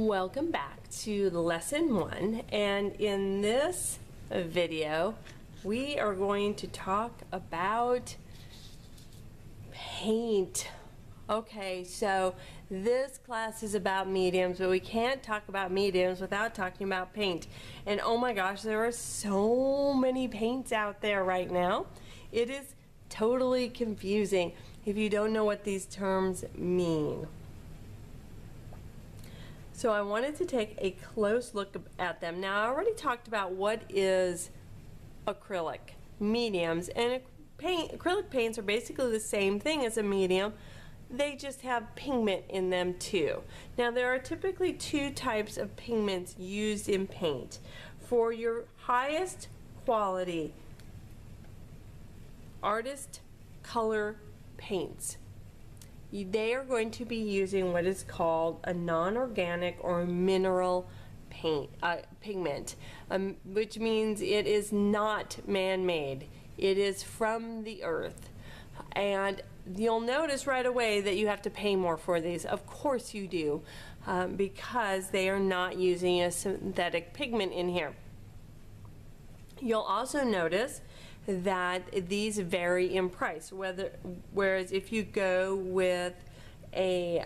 Welcome back to lesson 1, and in this video we are going to talk about paint. Okay, so this class is about mediums, but we can't talk about mediums without talking about paint. And oh my gosh, there are so many paints out there right now. It is totally confusing if you don't know what these terms mean. So I wanted to take a close look at them. Now I already talked about what is acrylic, mediums, and acrylic paints are basically the same thing as a medium. They just have pigment in them too. Now there are typically two types of pigments used in paint. For your highest quality artist color paints, they are going to be using what is called a non-organic or mineral pigment, which means it is not man-made. It is from the earth. And you'll notice right away that you have to pay more for these. Of course you do, because they are not using a synthetic pigment in here. You'll also notice that these vary in price, whereas if you go with a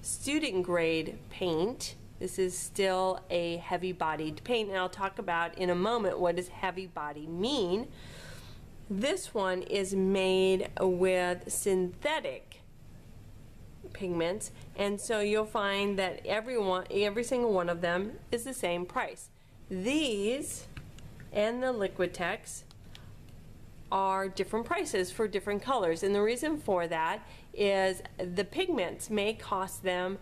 student grade paint, this is still a heavy bodied paint, and I'll talk about in a moment what does heavy body mean. This one is made with synthetic pigments, and so you'll find that every single one of them is the same price. These and the Liquitex are different prices for different colors, and the reason for that is the pigments may cost them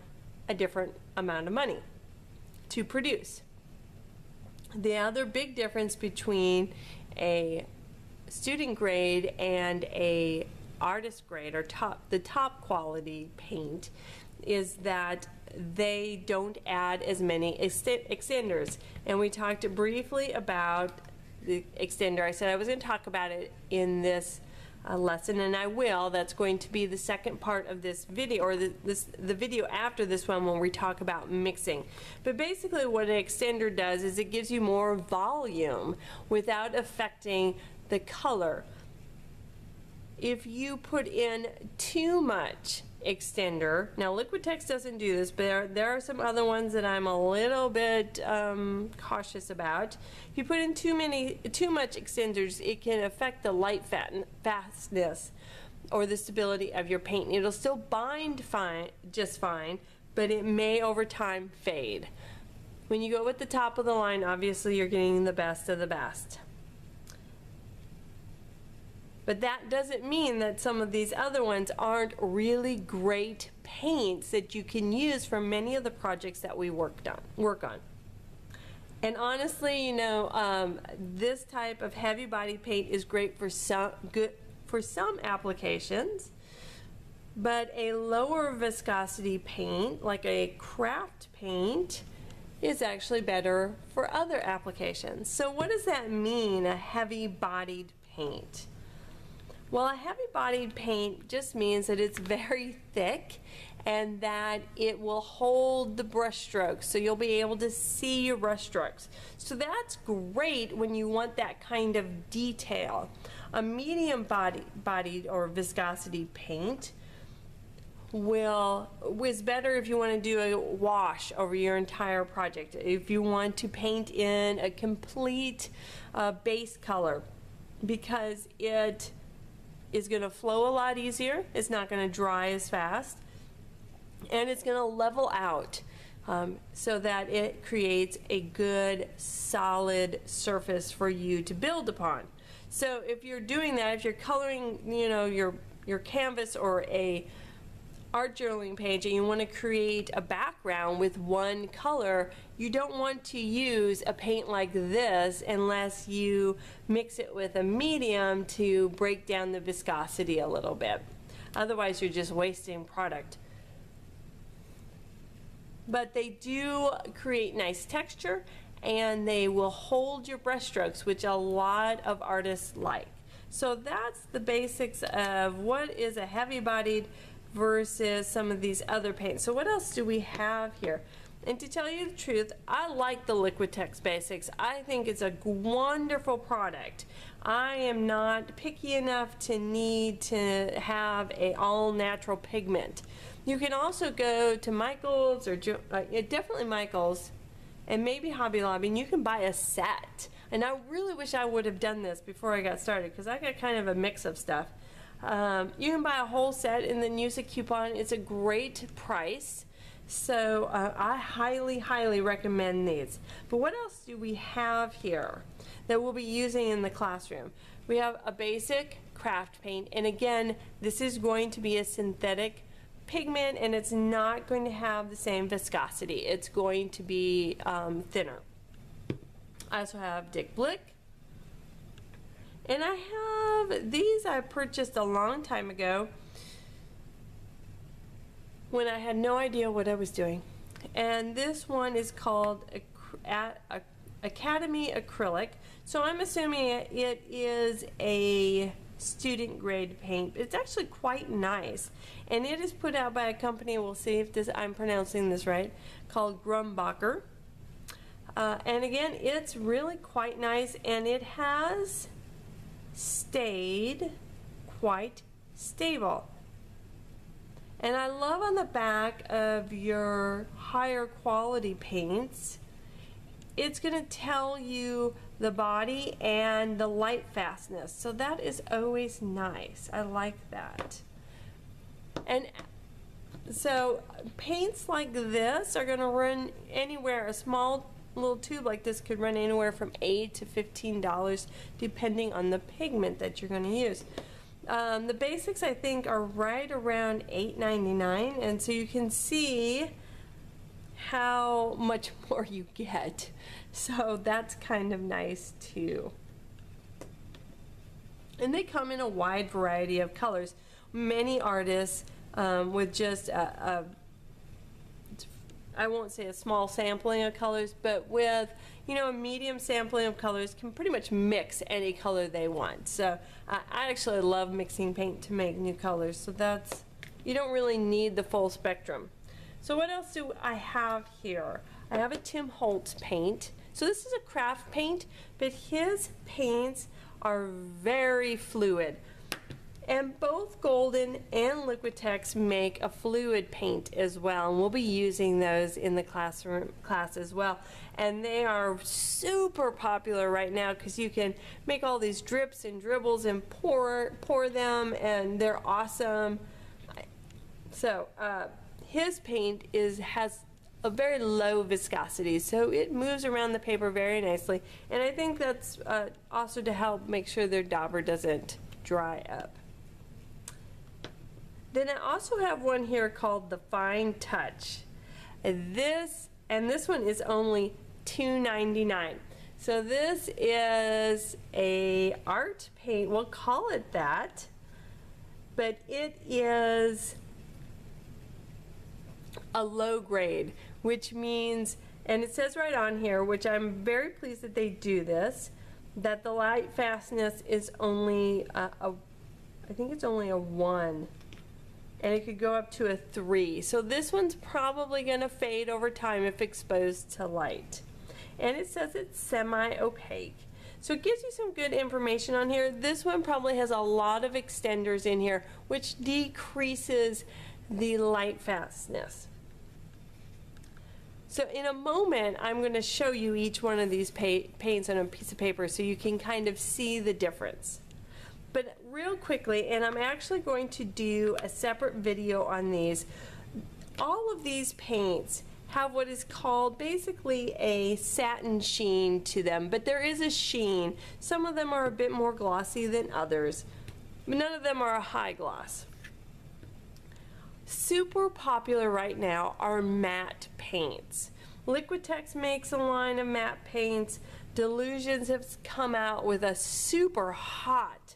a different amount of money to produce. The other big difference between a student grade and a artist grade, or the top quality paint, is that they don't add as many extenders. And we talked briefly about the extender. I said I was going to talk about it in this lesson, and I will. That's going to be the second part of this video, or the video after this one when we talk about mixing. But basically what an extender does is it gives you more volume without affecting the color. If you put in too much extender, now Liquitex doesn't do this, but there are some other ones that I'm a little bit cautious about. If you put in too much extenders, it can affect the light fastness or the stability of your paint. It'll still bind just fine, but it may over time fade. When you go with the top of the line, obviously you're getting the best of the best. But that doesn't mean that some of these other ones aren't really great paints that you can use for many of the projects that we work on. And honestly, you know, this type of heavy body paint is great for some applications, but a lower viscosity paint, like a craft paint, is actually better for other applications. So what does that mean, a heavy bodied paint? Well, a heavy-bodied paint just means that it's very thick and that it will hold the brush strokes, so you'll be able to see your brush strokes. So that's great when you want that kind of detail. A medium-bodied or viscosity paint is better if you want to do a wash over your entire project. If you want to paint in a complete base color, because it is going to flow a lot easier, it's not going to dry as fast, and it's going to level out so that it creates a good solid surface for you to build upon. So if you're doing that, if you're coloring, you know, your canvas or a art journaling page and you want to create a background with one color, you don't want to use a paint like this unless you mix it with a medium to break down the viscosity a little bit. Otherwise you're just wasting product. But they do create nice texture, and they will hold your brush strokes, which a lot of artists like. So that's the basics of what is a heavy-bodied versus some of these other paints. So what else do we have here? And to tell you the truth, I like the Liquitex Basics. I think it's a wonderful product. I am not picky enough to need to have a all-natural pigment. You can also go to Michael's or definitely Michael's and maybe Hobby Lobby, and you can buy a set. And I really wish I would have done this before I got started, because I got kind of a mix of stuff. You can buy a whole set and then use a coupon. It's a great price. So I highly recommend these. But what else do we have here that we'll be using in the classroom? We have a basic craft paint, and again, this is going to be a synthetic pigment, and it's not going to have the same viscosity. It's going to be thinner. I also have Dick Blick, and I have these I purchased a long time ago when I had no idea what I was doing. And this one is called Academy Acrylic. So I'm assuming it is a student grade paint. It's actually quite nice. And it is put out by a company, we'll see if I'm pronouncing this right, called Grumbacher. And again, it's really quite nice, and it has stayed quite stable. And I love on the back of your higher quality paints, it's going to tell you the body and the light fastness. So that is always nice. I like that. And so paints like this are going to run anywhere. A small little tube like this could run anywhere from $8 to $15 depending on the pigment that you're going to use. The basics I think are right around $8.99, and so you can see how much more you get. So that's kind of nice too. And they come in a wide variety of colors. Many artists with just I won't say a small sampling of colors, but with, you know, a medium sampling of colors, can pretty much mix any color they want. So I actually love mixing paint to make new colors. So that's, you don't really need the full spectrum. So what else do I have here? I have a Tim Holtz paint. So this is a craft paint, but his paints are very fluid. And both Golden and Liquitex make a fluid paint as well, and we'll be using those in the class as well. And they are super popular right now because you can make all these drips and dribbles and pour them, and they're awesome. So his paint has a very low viscosity, so it moves around the paper very nicely. And I think that's also to help make sure their dauber doesn't dry up. Then I also have one here called the Fine Touch. This one is only $2.99. So this is a art paint, we'll call it that, but it is a low grade, which means, and it says right on here, which I'm very pleased that they do this, that the light fastness is only I think it's only a 1. And it could go up to a 3. So this one's probably going to fade over time if exposed to light. And it says it's semi-opaque. So it gives you some good information on here. This one probably has a lot of extenders in here, which decreases the light fastness. So in a moment, I'm going to show you each one of these paints on a piece of paper so you can kind of see the difference. But real quickly, and I'm actually going to do a separate video on these, all of these paints have what is called basically a satin sheen to them, but there is a sheen. Some of them are a bit more glossy than others, but none of them are a high gloss. Super popular right now are matte paints. Liquitex makes a line of matte paints. Delusions have come out with a super hot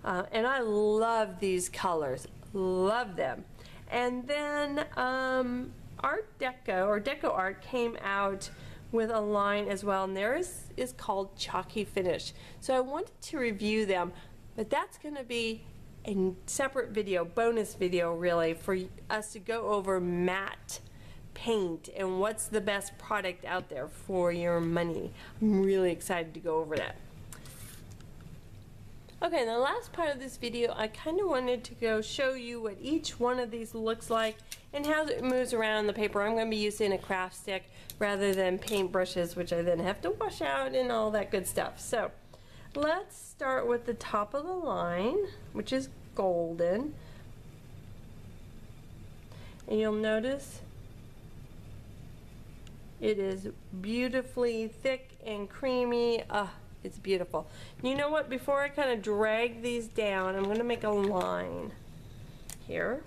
and I love these colors, love them. And then Art Deco, or Deco Art, came out with a line as well, and theirs is called Chalky Finish. So I wanted to review them, but that's going to be a separate video, bonus video really, for us to go over matte paint and what's the best product out there for your money. I'm really excited to go over that. Okay, in the last part of this video, I kind of wanted to go show you what each one of these looks like and how it moves around the paper. I'm going to be using a craft stick rather than paint brushes, which I then have to wash out and all that good stuff. So let's start with the top of the line, which is golden. And you'll notice it is beautifully thick and creamy. It's beautiful. You know what? Before I kind of drag these down, I'm going to make a line here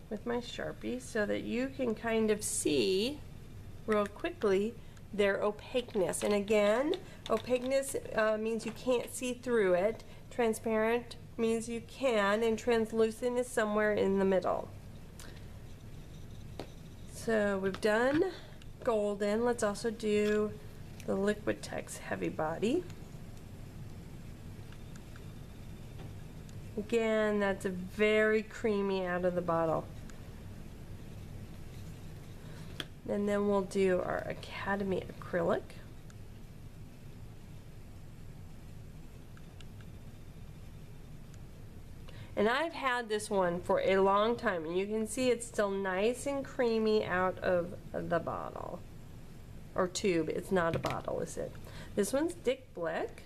with my Sharpie so that you can kind of see real quickly their opaqueness. And again, opaqueness means you can't see through it. Transparent means you can, and translucent is somewhere in the middle. So we've done golden. Let's also do the Liquitex Heavy Body. Again, that's a very creamy out of the bottle. And then we'll do our Academy Acrylic. And I've had this one for a long time, and you can see it's still nice and creamy out of the bottle. Or tube. It's not a bottle, is it? This one's Dick Blick.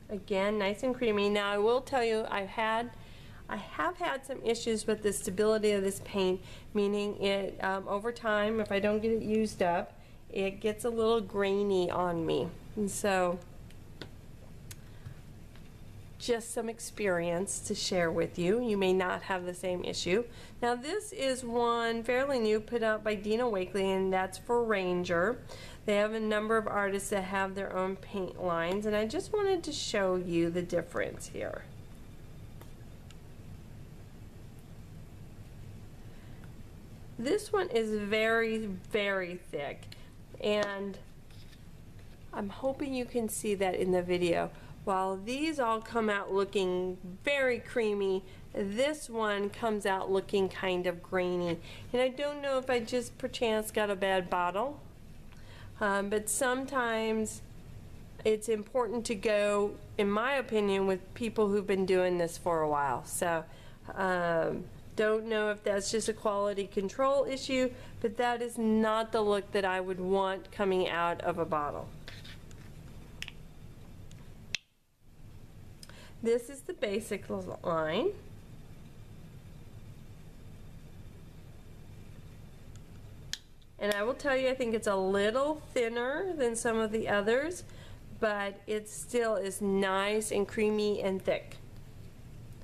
Again, nice and creamy. Now I will tell you, I have had some issues with the stability of this paint, meaning it over time, if I don't get it used up, it gets a little grainy on me. And so just some experience to share with you. You may not have the same issue. Now this is one fairly new, put out by Dina Wakley, and that's for Ranger. They have a number of artists that have their own paint lines, and I just wanted to show you the difference here. This one is very, very thick, and I'm hoping you can see that in the video. While these all come out looking very creamy, this one comes out looking kind of grainy. And I don't know if I just perchance got a bad bottle, but sometimes it's important to go, in my opinion, with people who've been doing this for a while. So don't know if that's just a quality control issue, but that is not the look that I would want coming out of a bottle. This is the basic line. And I will tell you, I think it's a little thinner than some of the others, but it still is nice and creamy and thick.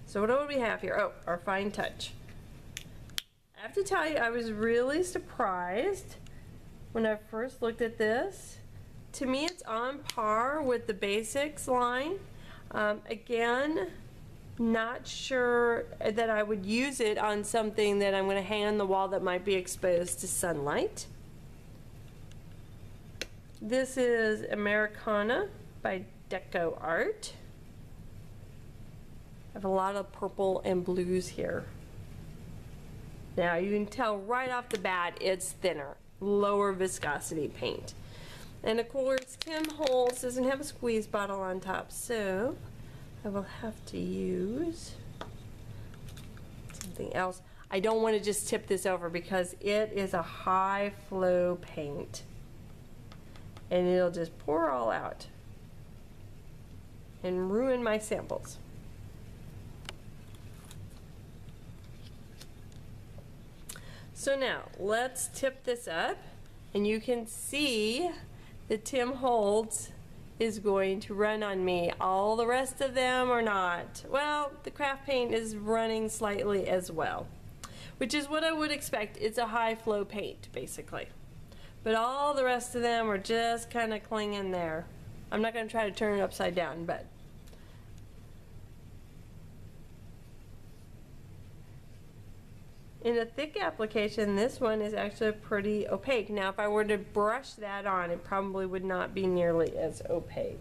So what do we have here? Oh, our fine touch. I have to tell you, I was really surprised when I first looked at this. To me, it's on par with the basics line. Again, not sure that I would use it on something that I'm going to hang on the wall that might be exposed to sunlight. This is Americana by Deco Art. I have a lot of purple and blues here. Now you can tell right off the bat it's thinner, lower viscosity paint. And of course, Tim Holtz doesn't have a squeeze bottle on top, so I will have to use something else. I don't want to just tip this over because it is a high flow paint. And it'll just pour all out and ruin my samples. So now, let's tip this up, and you can see that Tim Holtz is going to run on me. All the rest of them are not. Well, the craft paint is running slightly as well, which is what I would expect. It's a high flow paint, basically. But all the rest of them are just kind of clinging there. I'm not going to try to turn it upside down, but in a thick application, this one is actually pretty opaque. Now, if I were to brush that on, it probably would not be nearly as opaque.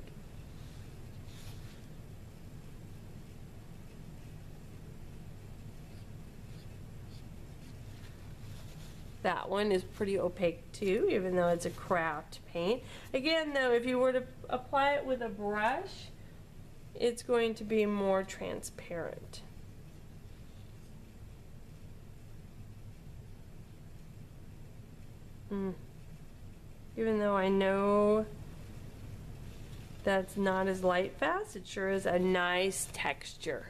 That one is pretty opaque too, even though it's a craft paint. Again though, if you were to apply it with a brush, it's going to be more transparent. Even though I know that's not as light fast, it sure is a nice texture.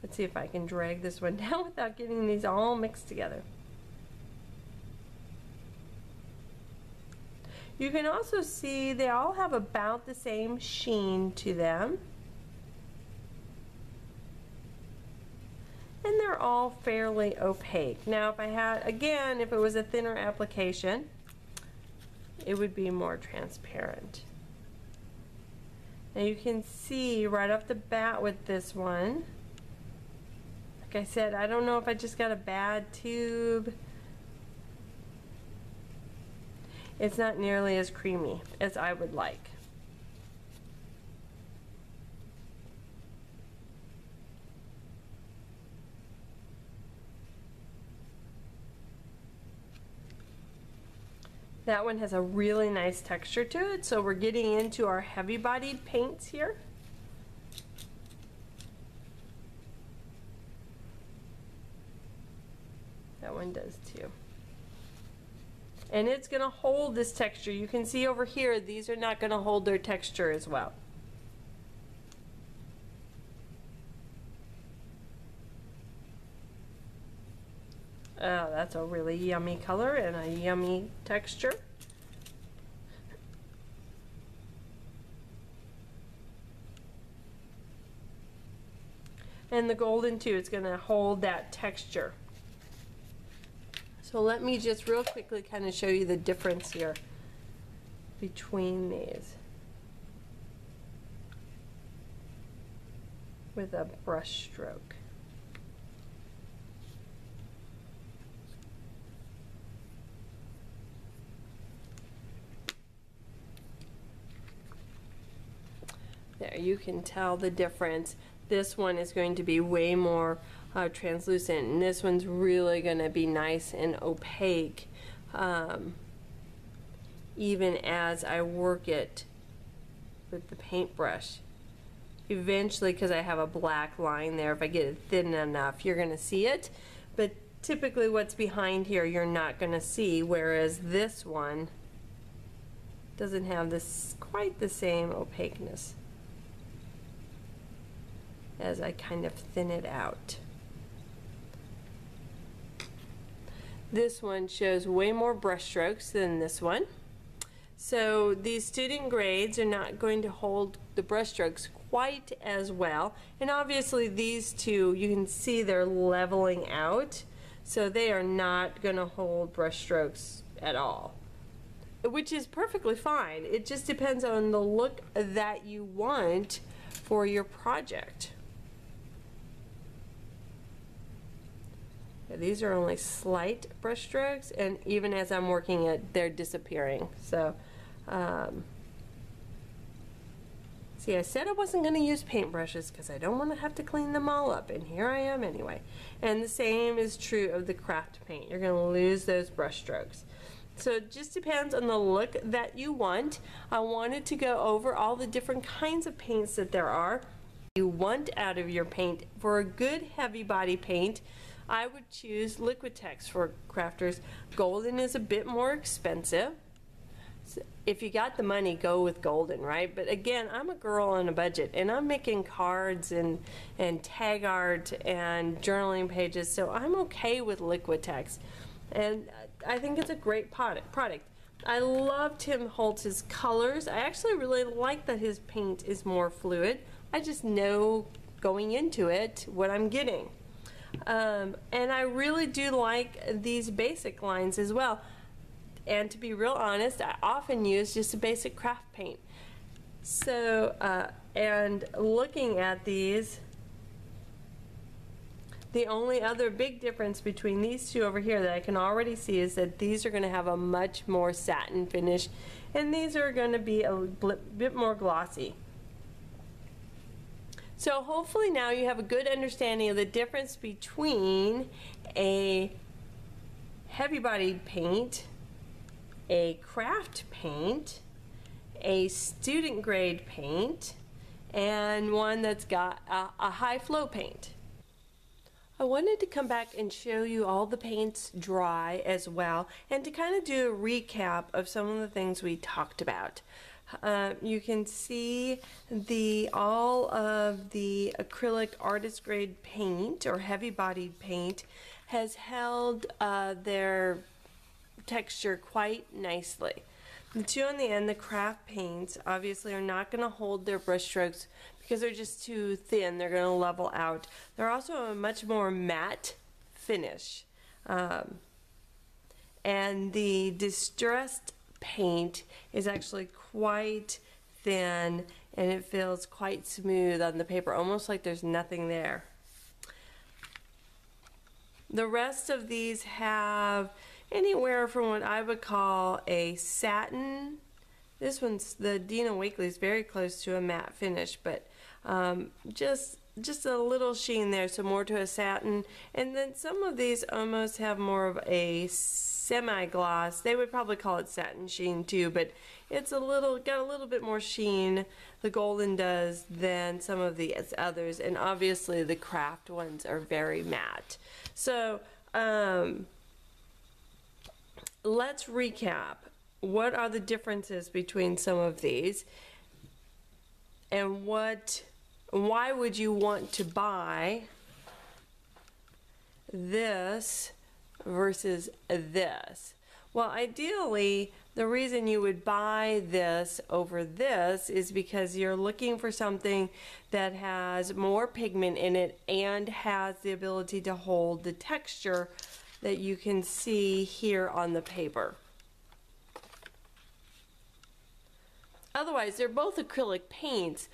Let's see if I can drag this one down without getting these all mixed together. You can also see they all have about the same sheen to them. And they're all fairly opaque. Now if I had, again, if it was a thinner application, it would be more transparent. And you can see right off the bat with this one, like I said, I don't know if I just got a bad tube. It's not nearly as creamy as I would like. That one has a really nice texture to it, so we're getting into our heavy-bodied paints here. That one does too. And it's going to hold this texture. You can see over here, these are not going to hold their texture as well. Oh, that's a really yummy color and a yummy texture. And the golden too, it's going to hold that texture. So let me just real quickly kind of show you the difference here between these with a brush stroke. There, you can tell the difference. This one is going to be way more translucent, and this one's really going to be nice and opaque, even as I work it with the paintbrush. Eventually, because I have a black line there, if I get it thin enough, you're going to see it, but typically what's behind here you're not going to see, whereas this one doesn't have this quite the same opaqueness as I kind of thin it out. This one shows way more brush strokes than this one. So these student grades are not going to hold the brush strokes quite as well. And obviously these two, you can see they're leveling out. So they are not going to hold brush strokes at all, which is perfectly fine. It just depends on the look that you want for your project. These are only slight brush strokes, and even as I'm working it, they're disappearing. So, see, I said I wasn't going to use paintbrushes because I don't want to have to clean them all up, and here I am anyway. And the same is true of the craft paint. You're going to lose those brush strokes. So it just depends on the look that you want. I wanted to go over all the different kinds of paints that there are. You want out of your paint. For a good heavy body paint, I would choose Liquitex for crafters. Golden is a bit more expensive. So if you got the money, go with golden, right? But again, I'm a girl on a budget, and I'm making cards and tag art and journaling pages, so I'm okay with Liquitex. And I think it's a great product. I love Tim Holtz's colors. I actually really like that his paint is more fluid. I just know going into it what I'm getting. And I really do like these basic lines as well. And to be real honest, I often use just a basic craft paint. So, and looking at these, the only other big difference between these two over here that I can already see is that these are going to have a much more satin finish, and these are going to be a bit more glossy. So hopefully now you have a good understanding of the difference between a heavy bodied paint, a craft paint, a student grade paint, and one that's got a high flow paint. I wanted to come back and show you all the paints dry as well, and to kind of do a recap of some of the things we talked about. You can see all of the acrylic artist grade paint or heavy bodied paint has held their texture quite nicely. The two on the end, the craft paints, obviously are not going to hold their brush strokes because they're just too thin. They're going to level out. They're also a much more matte finish. And the distressed paint is actually quite thin, and it feels quite smooth on the paper, almost like there's nothing there. The rest of these have anywhere from what I would call a satin. This one's, the Dina Wakley, is very close to a matte finish, but just a little sheen there, so more to a satin. And then some of these almost have more of a semi-gloss. They would probably call it satin sheen too, but it's got a little bit more sheen, the golden does, than some of the others. And obviously the craft ones are very matte. So let's recap. What are the differences between some of these, and why would you want to buy this versus this? Well, ideally, the reason you would buy this over this is because you're looking for something that has more pigment in it and has the ability to hold the texture that you can see here on the paper. Otherwise, they're both acrylic paints.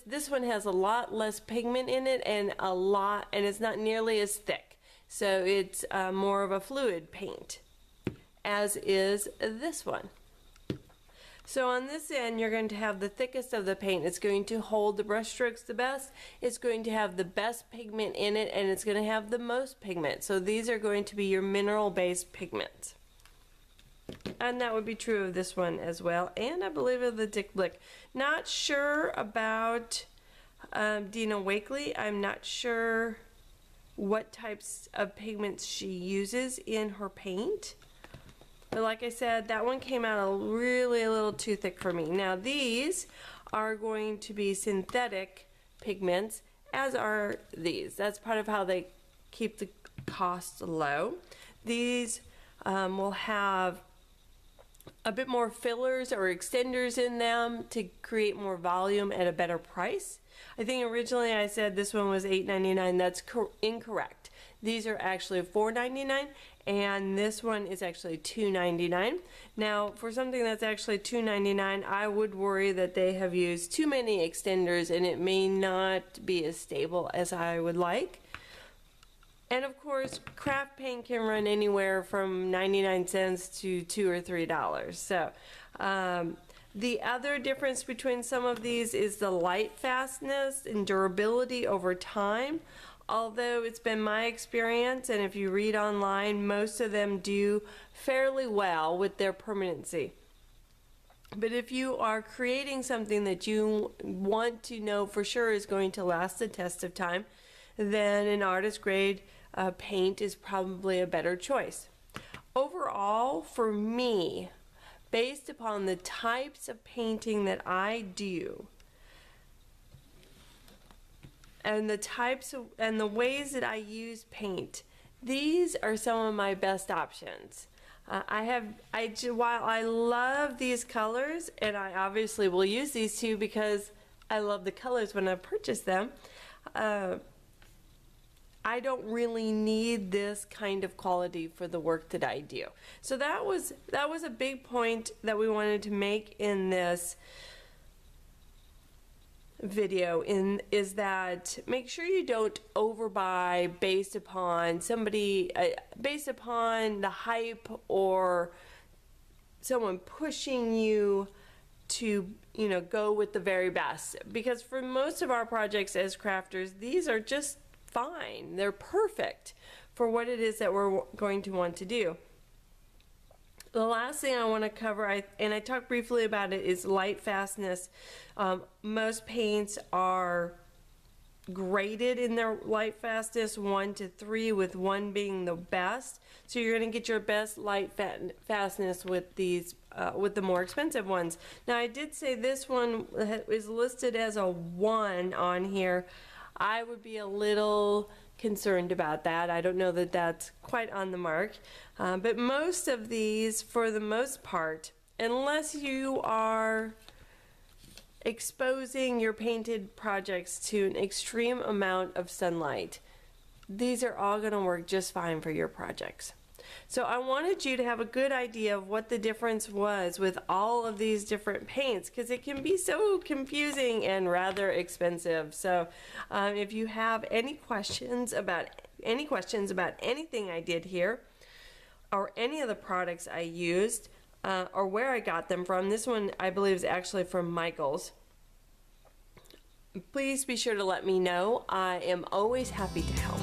This one has a lot less pigment in it and it's not nearly as thick. So it's more of a fluid paint, as is this one. So on this end, you're going to have the thickest of the paint. It's going to hold the brush strokes the best. It's going to have the best pigment in it, and it's going to have the most pigment. So these are going to be your mineral-based pigments. And that would be true of this one as well, and I believe of the Dick Blick. Not sure about Dina Wakley. I'm not sure what types of pigments she uses in her paint. But like I said, that one came out really a little too thick for me. Now these are going to be synthetic pigments, as are these. That's part of how they keep the cost low. These will have a bit more fillers or extenders in them to create more volume at a better price. I think originally I said this one was $8.99. That's incorrect. These are actually $4.99, and this one is actually $2.99. Now, for something that's actually $2.99, I would worry that they have used too many extenders and it may not be as stable as I would like. And of course, craft paint can run anywhere from 99 cents to $2 or $3. So the other difference between some of these is the light fastness and durability over time. Although it's been my experience, and if you read online, most of them do fairly well with their permanency. But if you are creating something that you want to know for sure is going to last the test of time, then an artist grade paint is probably a better choice. Overall, for me, based upon the types of painting that I do, and the ways that I use paint, these are some of my best options. While I love these colors, and I obviously will use these two because I love the colors when I purchase them, I don't really need this kind of quality for the work that I do. So that was a big point that we wanted to make in this video, is that make sure you don't overbuy based upon the hype or someone pushing you to go with the very best, because for most of our projects as crafters, these are just fine. They're perfect for what it is that we're going to want to do. The last thing I want to cover, and I talked briefly about it, is light fastness. Most paints are graded in their light fastness 1 to 3, with 1 being the best. So you're going to get your best light fastness with these, with the more expensive ones. Now I did say this one is listed as a 1 on here. I would be a little concerned about that. I don't know that that's quite on the mark. But most of these, for the most part, unless you are exposing your painted projects to an extreme amount of sunlight, these are all going to work just fine for your projects. So I wanted you to have a good idea of what the difference was with all of these different paints, because it can be so confusing and rather expensive. So if you have any questions about anything I did here, or any of the products I used, or where I got them from, this one I believe is actually from Michael's, please be sure to let me know. I am always happy to help.